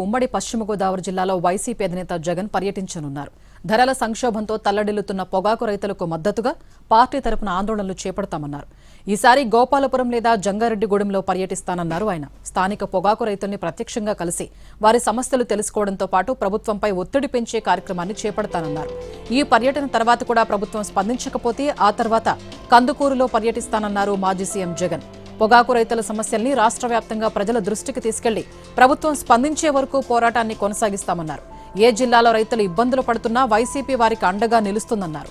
ఉమ్మడి పశ్చిమ గోదావరి జిల్లాలో వైసీపీ అధినేత జగన్ పర్యటించనున్నారు. ధరల సంక్షోభంతో తల్లడిల్లుతున్న పొగాకు రైతులకు మద్దతుగా పార్టీ తరపున ఆందోళనలు చేపడతామన్నారు. ఈసారి గోపాలపురం లేదా జంగారెడ్డిగూడెంలో పర్యటిస్తానన్నారు ఆయన. స్థానిక పొగాకు రైతుల్ని ప్రత్యక్షంగా కలిసి వారి సమస్యలు తెలుసుకోవడంతో పాటు ప్రభుత్వంపై ఒత్తిడి పెంచే కార్యక్రమాన్ని చేపడతానన్నారు. ఈ పర్యటన తర్వాత కూడా ప్రభుత్వం స్పందించకపోతే ఆ తర్వాత కందుకూరులో పర్యటిస్తానన్నారు మాజీ సీఎం జగన్. పొగాకు రైతుల సమస్యల్ని రాష్ట్ర వ్యాప్తంగా ప్రజల దృష్టికి తీసుకెళ్లి ప్రభుత్వం స్పందించే వరకు పోరాటాన్ని కొనసాగిస్తామన్నారు. ఏ జిల్లాలో రైతులు ఇబ్బందులు పడుతున్నా వైసీపీ వారికి అండగా నిలుస్తుందన్నారు.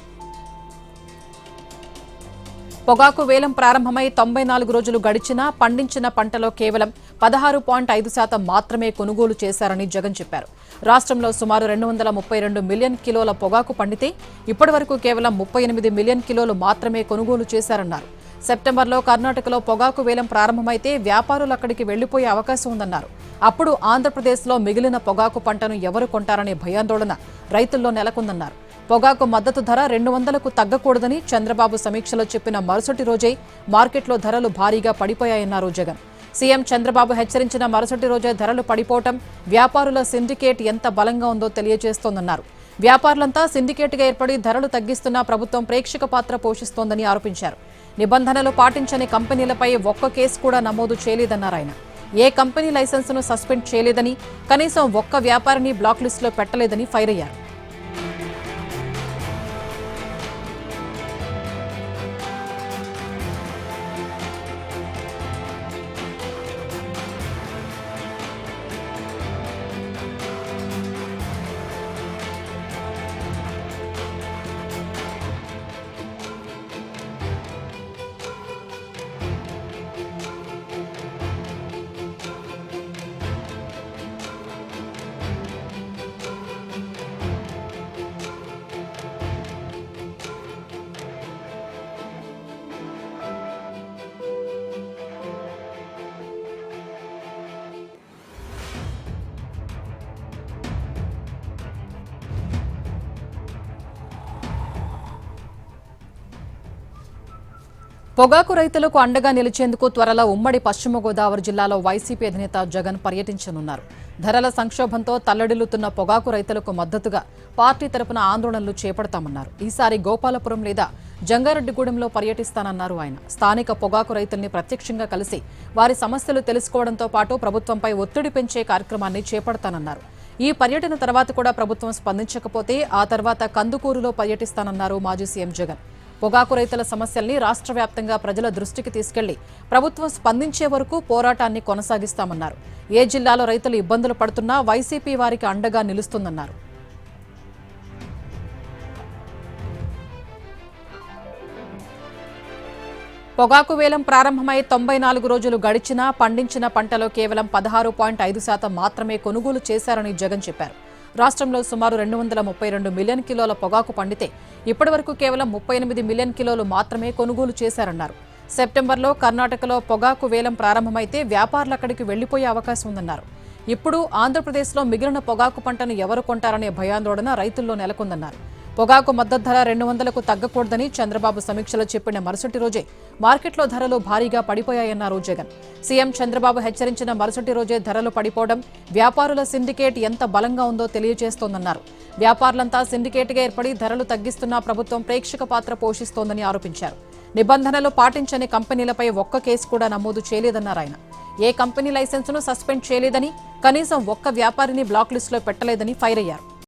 పొగాకు వేలం ప్రారంభమై 94 రోజులు గడిచినా పండించిన పంటలో కేవలం 16.5% మాత్రమే కొనుగోలు చేశారని జగన్ చెప్పారు. రాష్ట్రంలో సుమారు 232 మిలియన్ కిలోల పొగాకు పండితే ఇప్పటివరకు కేవలం 38 మిలియన్ కిలోలు మాత్రమే కొనుగోలు చేశారన్నారు. సెప్టెంబర్లో కర్ణాటకలో పొగాకు వేలం ప్రారంభమైతే వ్యాపారులు అక్కడికి వెళ్లిపోయే అవకాశం ఉందన్నారు. అప్పుడు ఆంధ్రప్రదేశ్లో మిగిలిన పొగాకు పంటను ఎవరు కొంటారనే భయాందోళన రైతుల్లో నెలకొందన్నారు. పొగాకు మద్దతు ధర 200కు తగ్గకూడదని చంద్రబాబు సమీక్షలో చెప్పిన మరుసటి రోజే మార్కెట్లో ధరలు భారీగా పడిపోయాయన్నారు జగన్. సీఎం చంద్రబాబు హెచ్చరించిన మరుసటి రోజే ధరలు పడిపోవటం వ్యాపారుల సిండికేట్ ఎంత బలంగా ఉందో తెలియజేస్తోందన్నారు. వ్యాపారులంతా సిండికేట్గా ఏర్పడి ధరలు తగ్గిస్తున్నా ప్రభుత్వం ప్రేక్షక పాత్ర పోషిస్తోందని ఆరోపించారు. నిబంధనలు పాటించని కంపెనీలపై ఒక్క కేసు కూడా నమోదు చేయలేదన్నారు ఆయన. ఏ కంపెనీ లైసెన్సును సస్పెండ్ చేయలేదని, కనీసం ఒక్క వ్యాపారిని బ్లాక్ లిస్టులో పెట్టలేదని ఫైర్ అయ్యారు. పొగాకు రైతులకు అండగా నిలిచేందుకు త్వరలో ఉమ్మడి పశ్చిమ గోదావరి జిల్లాలో వైసీపీ అధినేత జగన్ పర్యటించనున్నారు. ధరల సంక్షోభంతో తల్లడిల్లుతున్న పొగాకు రైతులకు మద్దతుగా పార్టీ తరపున ఆందోళనలు చేపడతామన్నారు. ఈసారి గోపాలపురం లేదా జంగారెడ్డిగూడెంలో పర్యటిస్తానన్నారు ఆయన. స్థానిక పొగాకు రైతుల్ని ప్రత్యక్షంగా కలిసి వారి సమస్యలు తెలుసుకోవడంతో పాటు ప్రభుత్వంపై ఒత్తిడి పెంచే కార్యక్రమాన్ని చేపడతానన్నారు. ఈ పర్యటన తర్వాత కూడా ప్రభుత్వం స్పందించకపోతే ఆ తర్వాత కందుకూరులో పర్యటిస్తానన్నారు మాజీ సీఎం జగన్. పొగాకు రైతుల సమస్యల్ని రాష్ట్ర వ్యాప్తంగా ప్రజల దృష్టికి తీసుకెళ్లి ప్రభుత్వం స్పందించే వరకు పోరాటాన్ని కొనసాగిస్తామన్నారు. ఏ జిల్లాలో రైతులు ఇబ్బందులు పడుతున్నా వైసీపీ వారికి అండగా నిలుస్తుందన్నారు. పొగాకు వేలం ప్రారంభమై 94 రోజులు గడిచినా పండించిన పంటలో కేవలం 16.5% మాత్రమే కొనుగోలు చేశారని జగన్ చెప్పారు. రాష్ట్రంలో సుమారు 232 మిలియన్ కిలోల పొగాకు పండితే ఇప్పటివరకు కేవలం 38 మిలియన్ కిలోలు మాత్రమే కొనుగోలు చేశారన్నారు. సెప్టెంబర్లో కర్ణాటకలో పొగాకు వేలం ప్రారంభమైతే వ్యాపారులు అక్కడికి వెళ్లిపోయే అవకాశం ఉందన్నారు. ఇప్పుడు ఆంధ్రప్రదేశ్లో మిగిలిన పొగాకు పంటను ఎవరు కొంటారనే భయాందోళన రైతుల్లో నెలకొందన్నారు. పొగాకు మద్దతు ధర 200కు తగ్గకూడదని చంద్రబాబు సమీక్షలో చెప్పిన మరుసటి రోజే మార్కెట్లో ధరలు భారీగా పడిపోయాయన్నారు జగన్. సీఎం చంద్రబాబు హెచ్చరించిన మరుసటి రోజే ధరలు పడిపోవడం వ్యాపారుల సిండికేట్ ఎంత బలంగా ఉందో తెలియజేస్తోందన్నారు. వ్యాపారులంతా సిండికేట్గా ఏర్పడి ధరలు తగ్గిస్తున్నా ప్రభుత్వం ప్రేక్షక పాత్ర పోషిస్తోందని ఆరోపించారు. నిబంధనలు పాటించని కంపెనీలపై ఒక్క కేసు కూడా నమోదు చేయలేదన్నారు ఆయన. ఏ కంపెనీ లైసెన్సును సస్పెండ్ చేయలేదని, కనీసం ఒక్క వ్యాపారిని బ్లాక్ లిస్టులో పెట్టలేదని ఫైర్ అయ్యారు.